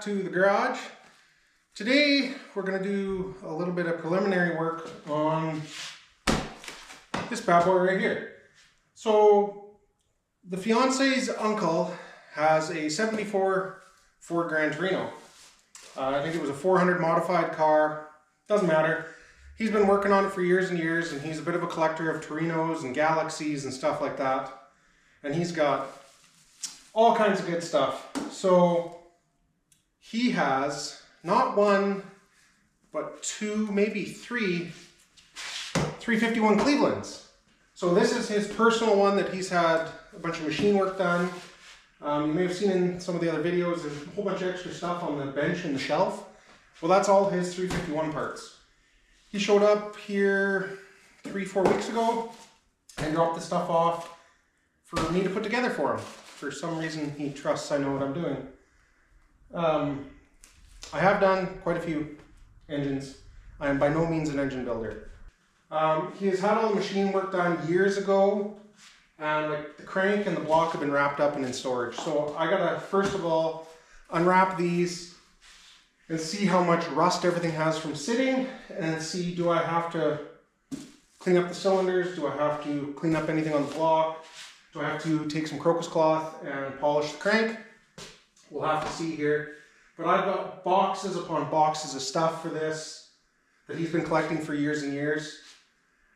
to the garage. Today we're going to do a little bit of preliminary work on this bad boy right here. So the fiance's uncle has a 74 Ford Gran Torino. I think it was a 400 modified car, doesn't matter. He's been working on it for years and years, and he's a bit of a collector of Torinos and Galaxies and stuff like that. And he's got all kinds of good stuff. So he has not one, but two, maybe three 351 Clevelands. So this is his personal one that he's had a bunch of machine work done. You may have seen in some of the other videos, there's a whole bunch of extra stuff on the bench and the shelf. Well, that's all his 351 parts. He showed up here 3-4 weeks ago and dropped the stuff off for me to put together for him. For some reason, he trusts I know what I'm doing. I have done quite a few engines. I am by no means an engine builder. He has had all the machine work done years ago, and like the crank and the block have been wrapped up and in storage. So I gotta first of all unwrap these and see how much rust everything has from sitting, and see, do I have to clean up the cylinders? Do I have to clean up anything on the block? Do I have to take some crocus cloth and polish the crank? We'll have to see here. But I've got boxes upon boxes of stuff for this that he's been collecting for years and years.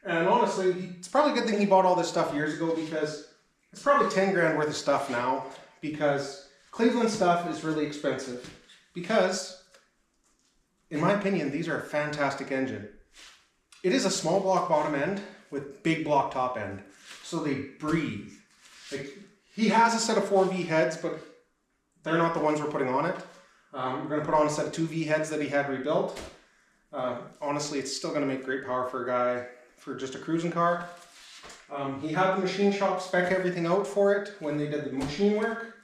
And honestly, it's probably a good thing he bought all this stuff years ago, because it's probably 10 grand worth of stuff now, because Cleveland stuff is really expensive. Because, in my opinion, these are a fantastic engine. It is a small block bottom end with big block top end, so they breathe. Like, he has a set of 4 V heads, but they're not the ones we're putting on it. We're going to put on a set of 2 V heads that he had rebuilt. Honestly, it's still going to make great power for a guy, for just a cruising car. He had the machine shop spec everything out for it when they did the machine work,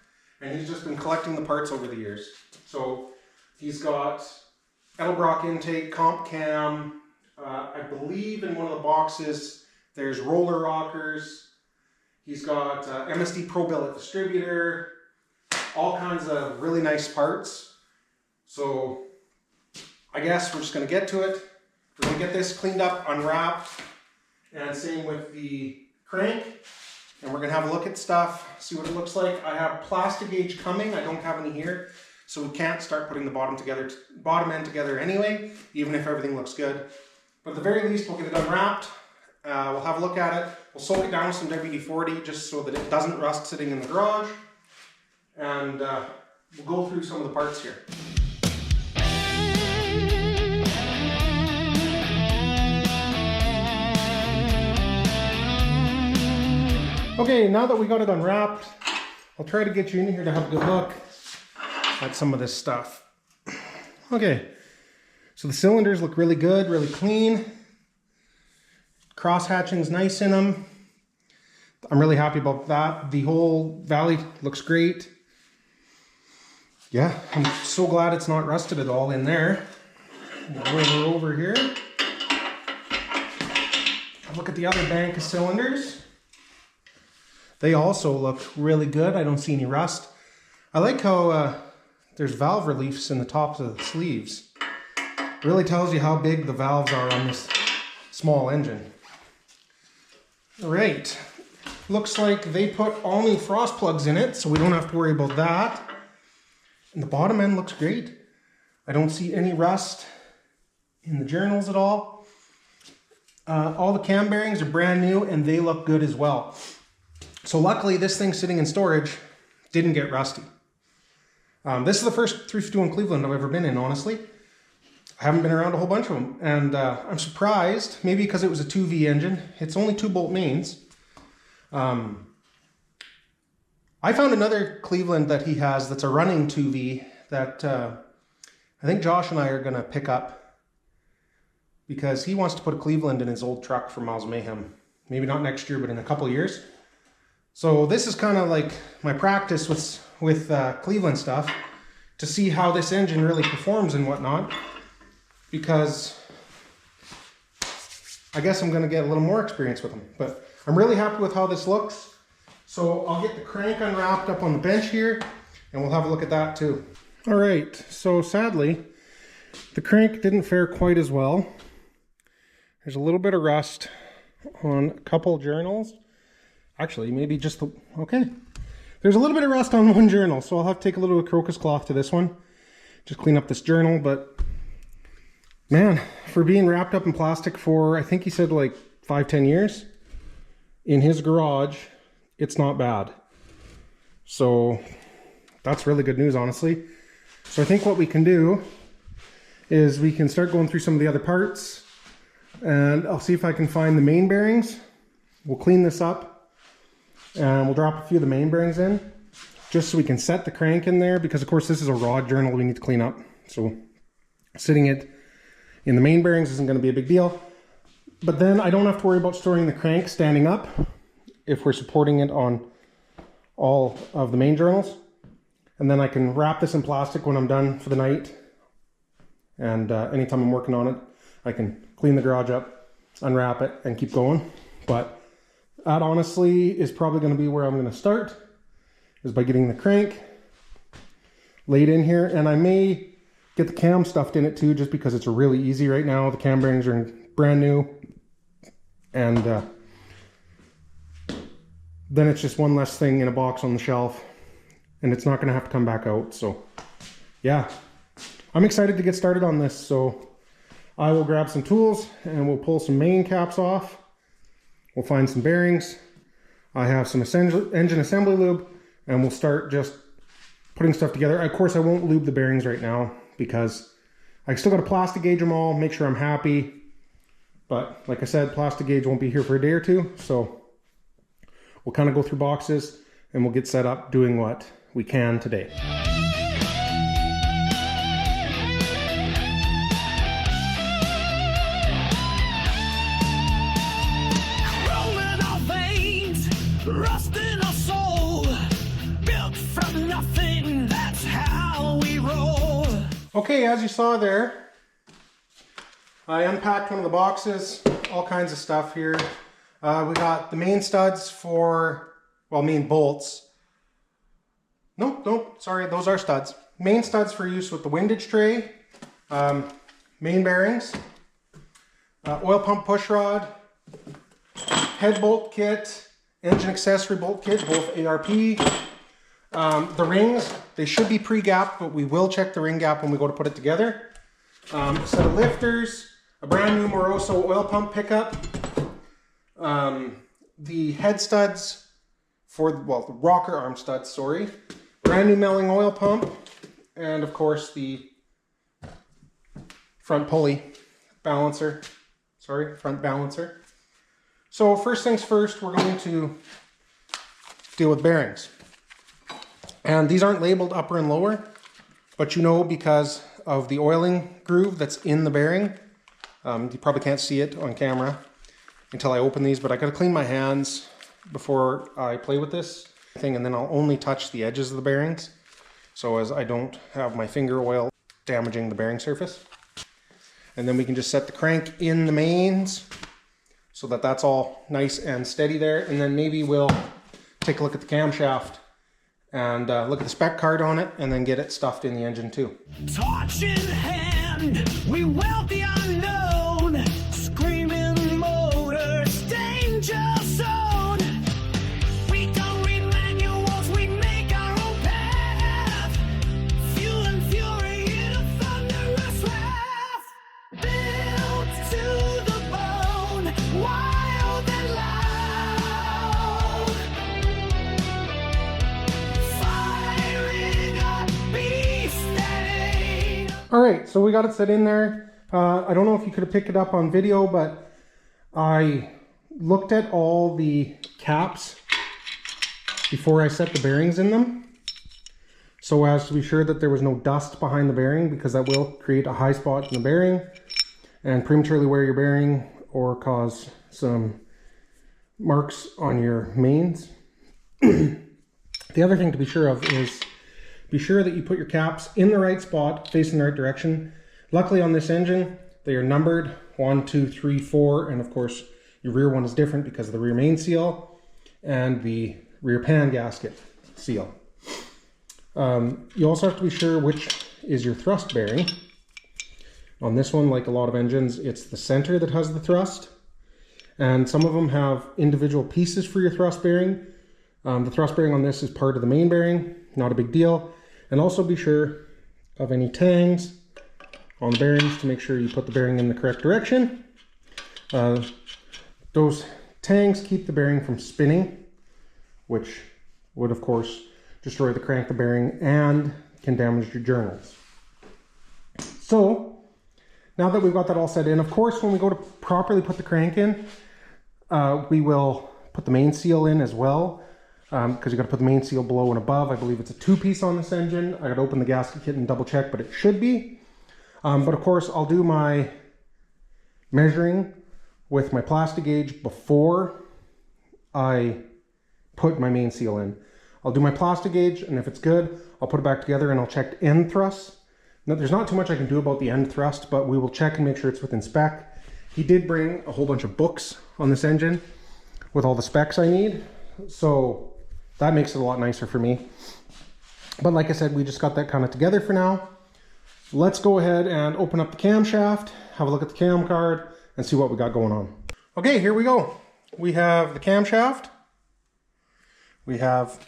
and he's just been collecting the parts over the years. So he's got Edelbrock intake, comp cam, I believe in one of the boxes there's roller rockers. He's got MSD Pro Billet distributor, all kinds of really nice parts. So I guess we're just going to get to it. We're going to get this cleaned up, unwrapped, and same with the crank. And we're going to have a look at stuff, see what it looks like. I have plastic gauge coming. I don't have any here, so we can't start putting the bottom end together anyway, even if everything looks good. But at the very least, we'll get it unwrapped. We'll have a look at it. We'll soak it down with some WD-40 just so that it doesn't rust sitting in the garage. And we'll go through some of the parts here. Okay, now that we got it unwrapped, I'll try to get you in here to have a good look at some of this stuff. Okay, so the cylinders look really good, really clean. Cross hatching's nice in them. I'm really happy about that. The whole valley looks great. Yeah, I'm so glad it's not rusted at all in there. We'll over here. Look at the other bank of cylinders. They also look really good. I don't see any rust. I like how there's valve reliefs in the tops of the sleeves. Really tells you how big the valves are on this small engine. All right, looks like they put all new frost plugs in it, so we don't have to worry about that. And the bottom end looks great. I don't see any rust in the journals at all. All the cam bearings are brand new and they look good as well. So luckily this thing sitting in storage didn't get rusty. This is the first 351 Cleveland I've ever been in, honestly. I haven't been around a whole bunch of them, and I'm surprised, maybe because it was a 2V engine. It's only 2-bolt mains. I found another Cleveland that he has that's a running 2V that I think Josh and I are going to pick up, because he wants to put a Cleveland in his old truck for Miles Mayhem. Maybe not next year, but in a couple of years. So this is kind of like my practice with Cleveland stuff, to see how this engine really performs and whatnot. Because I guess I'm going to get a little more experience with them. But I'm really happy with how this looks. So I'll get the crank unwrapped up on the bench here, and we'll have a look at that too. All right, so sadly, the crank didn't fare quite as well. There's a little bit of rust on a couple journals. Actually, maybe just the, okay. There's a little bit of rust on one journal, so I'll have to take a little crocus cloth to this one. Just clean up this journal, but man, for being wrapped up in plastic for, I think he said like 5-10 years, in his garage, it's not bad. So that's really good news, honestly. So I think what we can do is we can start going through some of the other parts, and I'll see if I can find the main bearings. We'll clean this up and we'll drop a few of the main bearings in just so we can set the crank in there, because of course this is a rod journal we need to clean up. So sitting it in the main bearings isn't going to be a big deal. But then I don't have to worry about storing the crank standing up if we're supporting it on all of the main journals. And then I can wrap this in plastic when I'm done for the night. And anytime I'm working on it, I can clean the garage up, unwrap it, and keep going. But that honestly is probably going to be where I'm going to start, is by getting the crank laid in here. And I may get the cam stuffed in it too, just because it's really easy right now. The cam bearings are brand new. And then it's just one less thing in a box on the shelf, and it's not going to have to come back out. So yeah, I'm excited to get started on this. So I will grab some tools and we'll pull some main caps off. We'll find some bearings. I have some engine assembly lube, and we'll start just putting stuff together. Of course, I won't lube the bearings right now because I still got to plastic gauge them all, make sure I'm happy. But like I said, plastic gauge won't be here for a day or two. So we'll kind of go through boxes and we'll get set up doing what we can today. Rolling our veins, rust in our soul, built from nothing, that's how we roll. Okay, as you saw there, I unpacked one of the boxes, all kinds of stuff here. We got the main studs for, well, main bolts. Nope, sorry, those are studs. Main studs for use with the windage tray, main bearings, oil pump push rod, head bolt kit, engine accessory bolt kit, both ARP. The rings, they should be pre-gapped, but we will check the ring gap when we go to put it together. A set of lifters, a brand new Moroso oil pump pickup, the head studs for, well, the rocker arm studs, sorry, brand new Melling oil pump, and of course the front pulley balancer, front balancer. So first things first, we're going to deal with bearings. And these aren't labeled upper and lower, but you know, because of the oiling groove that's in the bearing. You probably can't see it on camera until I open these, but I gotta clean my hands before I play with this thing, and then I'll only touch the edges of the bearings, so as I don't have my finger oil damaging the bearing surface. And then we can just set the crank in the mains so that that's all nice and steady there. And then maybe we'll take a look at the camshaft and look at the spec card on it, and then get it stuffed in the engine too. Torch in hand, we weld the unknown, screaming motors, danger zone. We don't read manuals, we make our own path. Fuel and fury in a thunderous wrath. Built to the bone, wild and loud. Firing up beast and All right, so we got it set in there. I don't know if you could have picked it up on video, but I looked at all the caps before I set the bearings in them, so as to be sure that there was no dust behind the bearing, because that will create a high spot in the bearing and prematurely wear your bearing or cause some marks on your mains. The other thing to be sure of is be sure that you put your caps in the right spot, facing the right direction. Luckily on this engine, they are numbered 1, 2, 3, 4, and of course your rear one is different because of the rear main seal and the rear pan gasket seal. You also have to be sure which is your thrust bearing. On this one, like a lot of engines, it's the center that has the thrust. And some of them have individual pieces for your thrust bearing. The thrust bearing on this is part of the main bearing, not a big deal. And also be sure of any tangs on the bearings to make sure you put the bearing in the correct direction. Those tangs keep the bearing from spinning, which would of course destroy the crank, the bearing, and can damage your journals. So now that we've got that all set in, of course, when we go to properly put the crank in, we will put the main seal in as well, because you got to put the main seal below and above. I believe it's a 2-piece on this engine. I got to open the gasket kit and double check, but it should be. But of course, I'll do my measuring with my plastic gauge before I put my main seal in. I'll do my plastic gauge, and if it's good, I'll put it back together and I'll check end thrusts. Now, there's not too much I can do about the end thrust, but we will check and make sure it's within spec. He did bring a whole bunch of books on this engine with all the specs I need, so that makes it a lot nicer for me. But like I said, we just got that kind of together for now. Let's go ahead and open up the camshaft, have a look at the cam card, and see what we got going on. Okay, here we go. We have the camshaft. We have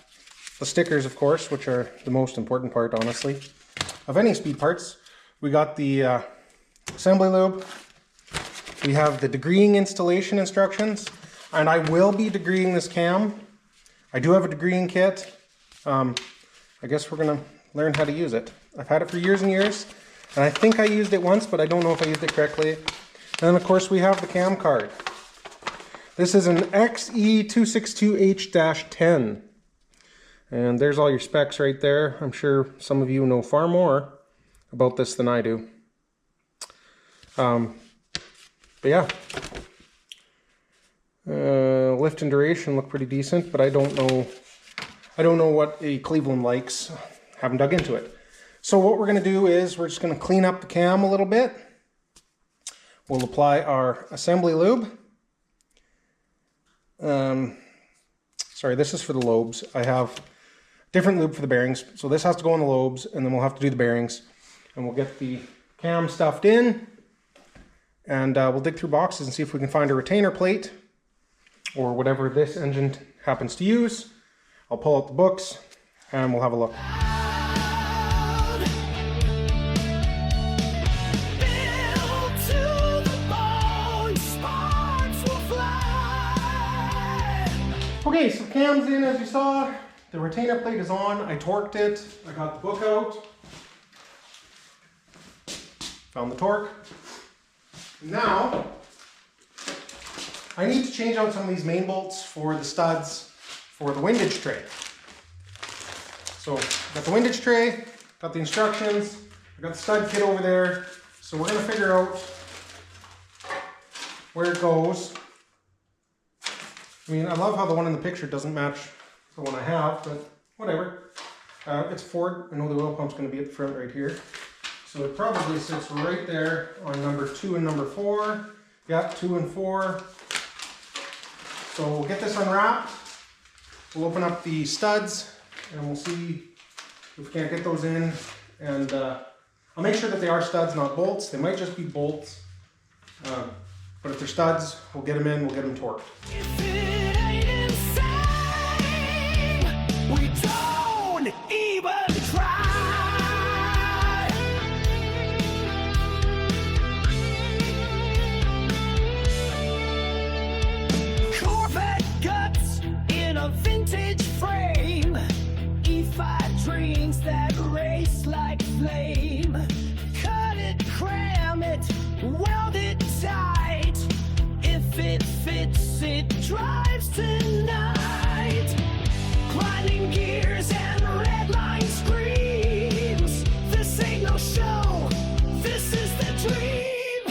the stickers, of course, which are the most important part, honestly, of any speed parts. We got the assembly lube. We have the degreeing installation instructions, and I will be degreeing this cam. I do have a degreeing kit. I guess we're gonna learn how to use it. I've had it for years and years, and I think I used it once, but I don't know if I used it correctly. And then of course we have the cam card. This is an XE262H-10. And there's all your specs right there. I'm sure some of you know far more about this than I do. But yeah. Lift and duration look pretty decent, but I don't know what a Cleveland likes. Haven't dug into it. So what we're gonna do is we're just gonna clean up the cam a little bit. We'll apply our assembly lube. Sorry, this is for the lobes. I have different lube for the bearings. So this has to go on the lobes, and then we'll have to do the bearings. And we'll get the cam stuffed in, and we'll dig through boxes and see if we can find a retainer plate or whatever this engine happens to use. I'll pull out the books and we'll have a look. Okay, so cam's in as you saw. The retainer plate is on. I torqued it. I got the book out. Found the torque. Now, I need to change out some of these main bolts for the studs for the windage tray. So, got the windage tray, got the instructions, I got the stud kit over there. So we're gonna figure out where it goes. I mean, I love how the one in the picture doesn't match the one I have, but whatever. It's Ford. I know the oil pump's going to be at the front right here. So it probably sits right there on number 2 and number 4. Yeah, 2 and 4. So we'll get this unwrapped. We'll open up the studs and we'll see if we can't get those in. And I'll make sure that they are studs, not bolts. They might just be bolts. But if they're studs, we'll get them in, we'll get them torqued. We don't even try. Corvette guts in a vintage frame. E5 dreams that race like flame. Cut it, cram it, weld it tight. If it fits, it drives tonight. Grinding gears and red line screams. This ain't no show, this is the dream.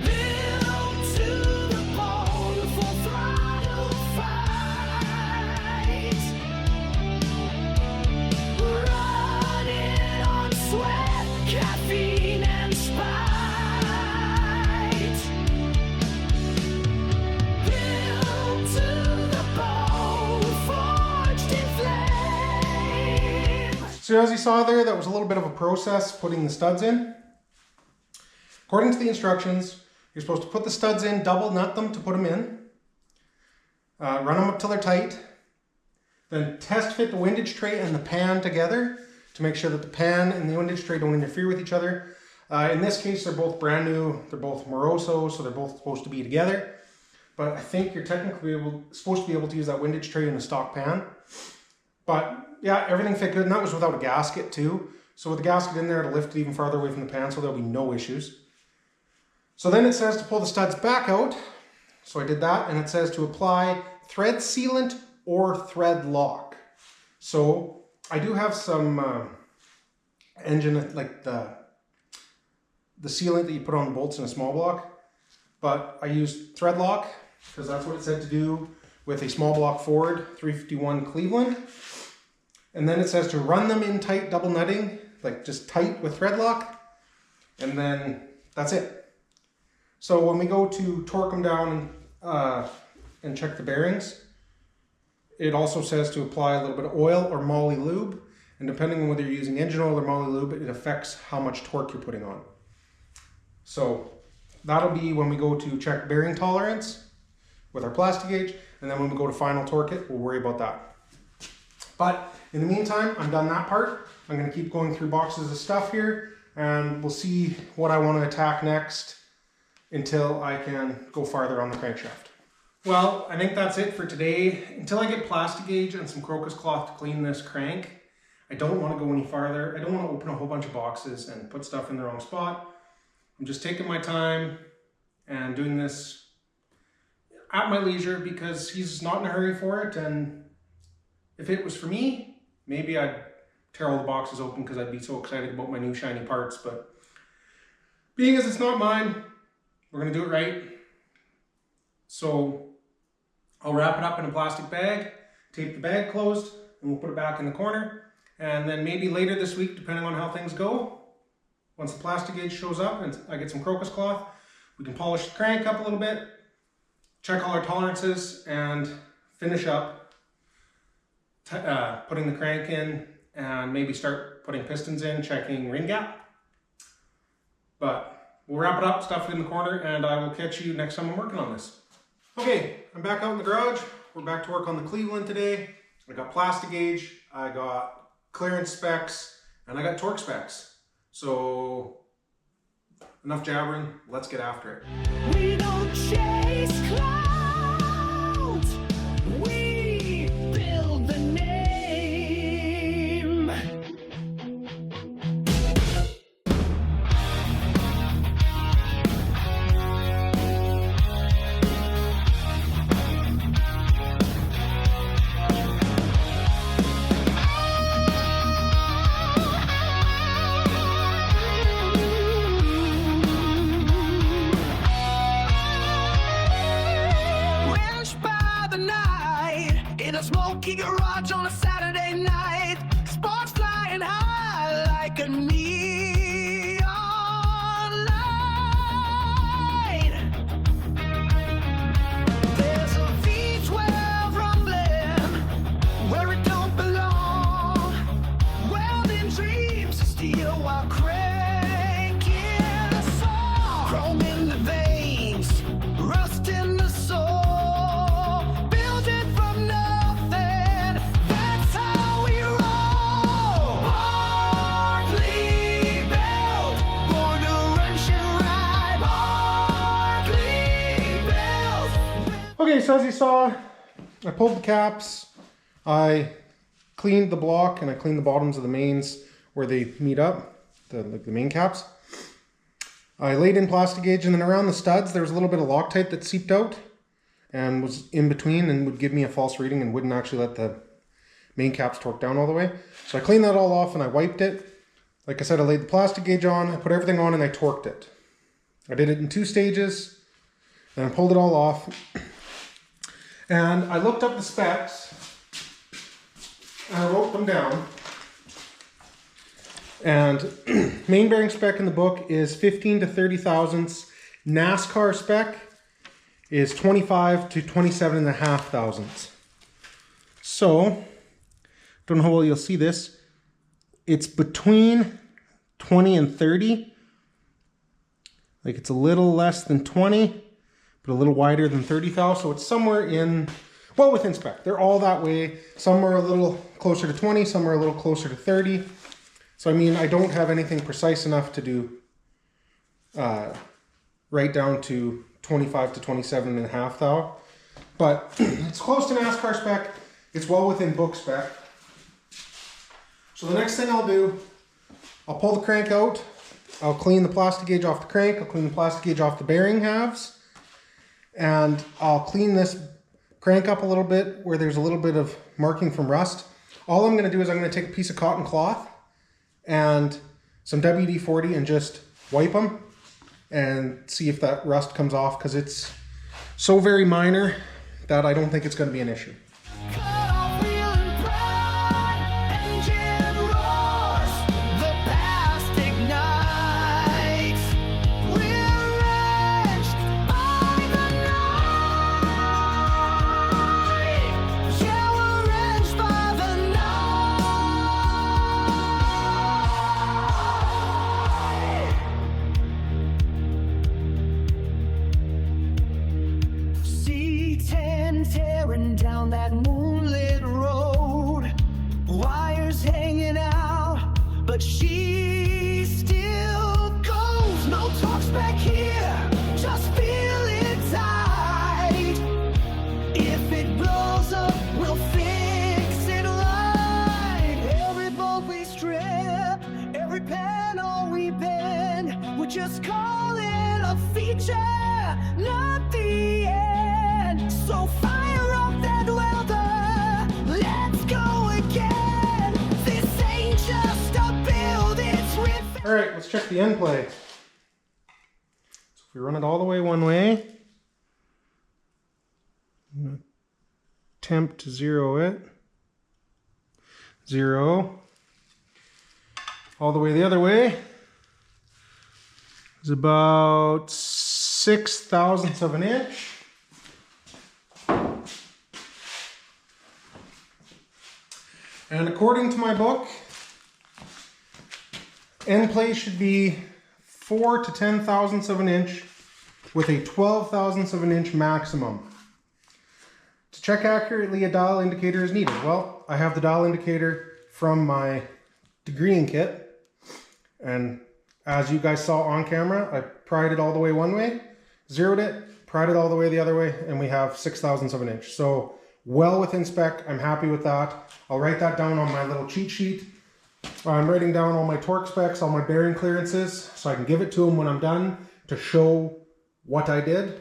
Built to the bone, full throttle fight. Running on sweat, caffeine and spite. Built to So as you saw there, that was a little bit of a process putting the studs in. According to the instructions, you're supposed to put the studs in, double nut them to put them in, run them up till they're tight, then test fit the windage tray and the pan together to make sure that the pan and the windage tray don't interfere with each other. In this case, they're both brand new, they're both Moroso, so they're both supposed to be together. But I think you're technically supposed to be able to use that windage tray in a stock pan. But yeah, everything fit good, and that was without a gasket too. So with the gasket in there, it'll lift it even farther away from the pan, so there'll be no issues. So then it says to pull the studs back out. So I did that, and it says to apply thread sealant or thread lock. So I do have some engine, like the sealant that you put on the bolts in a small block, but I used thread lock because that's what it said to do with a small block Ford 351 Cleveland. And then it says to run them in tight double nutting, like just tight with thread lock, and then that's it. So when we go to torque them down and check the bearings, it also says to apply a little bit of oil or moly lube, and depending on whether you're using engine oil or moly lube, it affects how much torque you're putting on. So that'll be when we go to check bearing tolerance with our plastic gauge, and then when we go to final torque it, we'll worry about that. But in the meantime, I'm done that part. I'm going to keep going through boxes of stuff here, and we'll see what I want to attack next until I can go farther on the crankshaft. Well, I think that's it for today. Until I get plastic gauge and some crocus cloth to clean this crank, I don't want to go any farther. I don't want to open a whole bunch of boxes and put stuff in the wrong spot. I'm just taking my time and doing this at my leisure because he's not in a hurry for it. And if it was for me, maybe I'd tear all the boxes open because I'd be so excited about my new shiny parts. But being as it's not mine, we're going to do it right. So I'll wrap it up in a plastic bag, tape the bag closed, and we'll put it back in the corner. And then maybe later this week, depending on how things go, once the plastic gauge shows up and I get some crocus cloth, we can polish the crank up a little bit, check all our tolerances, and finish up putting the crank in and maybe start putting pistons in, checking ring gap. But we'll wrap it up, stuff it in the corner, and I will catch you next time I'm working on this. Okay, I'm back out in the garage. We're back to work on the Cleveland today. I got plastic gauge, I got clearance specs, and I got torque specs. So, enough jabbering, let's get after it. We don't chase clouds, we build the name. In a smoky garage on a Saturday night, sparks flying high like a neon light. There's a V12 rumbling where it don't belong, welding dreams of steel while cranking a song. Chrome in the veins, rust in the soul. Okay, so as you saw, I pulled the caps, I cleaned the block, and I cleaned the bottoms of the mains where they meet up, the main caps. I laid in plastic gauge, and then around the studs there was a little bit of Loctite that seeped out and was in between and would give me a false reading and wouldn't actually let the main caps torque down all the way. So I cleaned that all off and I wiped it. Like I said, I laid the plastic gauge on, I put everything on, and I torqued it. I did it in 2 stages, and I pulled it all off. And I looked up the specs, and I wrote them down. And main bearing spec in the book is 15 to 30 thousandths. NASCAR spec is 25 to 27.5 thousandths. So, don't know how well you'll see this. it's between 20 and 30. Like it's a little less than 20, but a little wider than 30 thou. So it's somewhere in, well, within spec. They're all that way. Some are a little closer to 20, some are a little closer to 30. So I mean, I don't have anything precise enough to do right down to 25 to 27 and a half thou. But it's close to NASCAR spec. It's well within book spec. So the next thing I'll do, I'll pull the crank out. I'll clean the plastic gauge off the crank. I'll clean the plastic gauge off the bearing halves. And I'll clean this crank up a little bit where there's a little bit of marking from rust. All I'm going to do is I'm going to take a piece of cotton cloth and some WD-40 and just wipe them and see if that rust comes off, because it's so very minor that I don't think it's going to be an issue. Tearing down that moonlit road, wires hanging out, but she still goes. No talks back here, just feel it tight. If it blows up, we'll fix it right. Every bolt we strip, every panel we bend, we just call it a feature, not the end. So fire up that welder, let's go again. This ain't just a build, it's All right, let's check the end play. So if we run it all the way one way, I'm going to attempt to zero it. 0. All the way the other way is about 6 thousandths of an inch. And according to my book, end play should be 4 to 10 thousandths of an inch with a 12 thousandths of an inch maximum. To check accurately, a dial indicator is needed. Well, I have the dial indicator from my degreeing kit, and as you guys saw on camera, I pried it all the way one way, zeroed it, pried it all the way the other way, and we have 6 thousandths of an inch. So well within spec. I'm happy with that. I'll write that down on my little cheat sheet. I'm writing down all my torque specs, all my bearing clearances, so I can give it to them when I'm done to show what I did.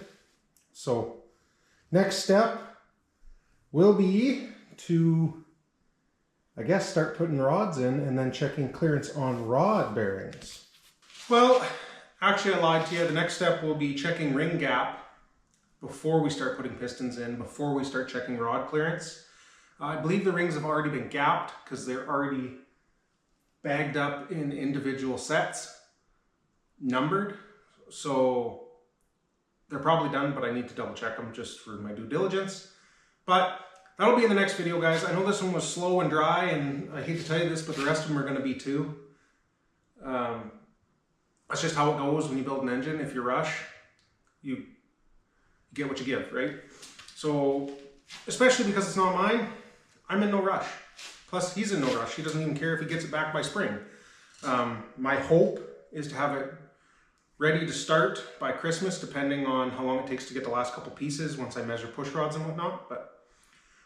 So next step will be to, I guess, start putting rods in and then checking clearance on rod bearings. Well, actually I lied to you. The next step will be checking ring gap before we start putting pistons in, before we start checking rod clearance. I believe the rings have already been gapped because they're already bagged up in individual sets, numbered. So they're probably done, but I need to double check them just for my due diligence. But that'll be in the next video, guys. I know this one was slow and dry, and I hate to tell you this, but the rest of them are going to be too. That's just how it goes when you build an engine. If you rush, you get what you give, right? So, especially because it's not mine, I'm in no rush. Plus, he's in no rush. He doesn't even care if he gets it back by spring. My hope is to have it ready to start by Christmas, depending on how long it takes to get the last couple pieces once I measure push rods and whatnot. But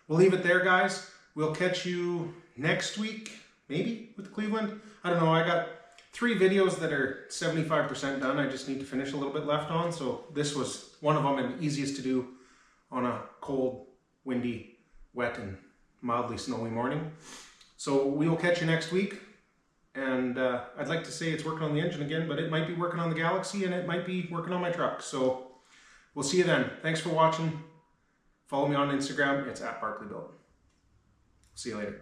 we'll leave it there, guys. We'll catch you next week, maybe, with Cleveland. I don't know. I got 3 videos that are 75% done. I just need to finish a little bit left on. So this was one of them and the easiest to do on a cold, windy, wet, and mildly snowy morning. So we will catch you next week. And I'd like to say it's working on the engine again, but it might be working on the Galaxy and it might be working on my truck. So we'll see you then. Thanks for watching. Follow me on Instagram. It's @BarkleyBuilt. See you later.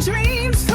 dreams.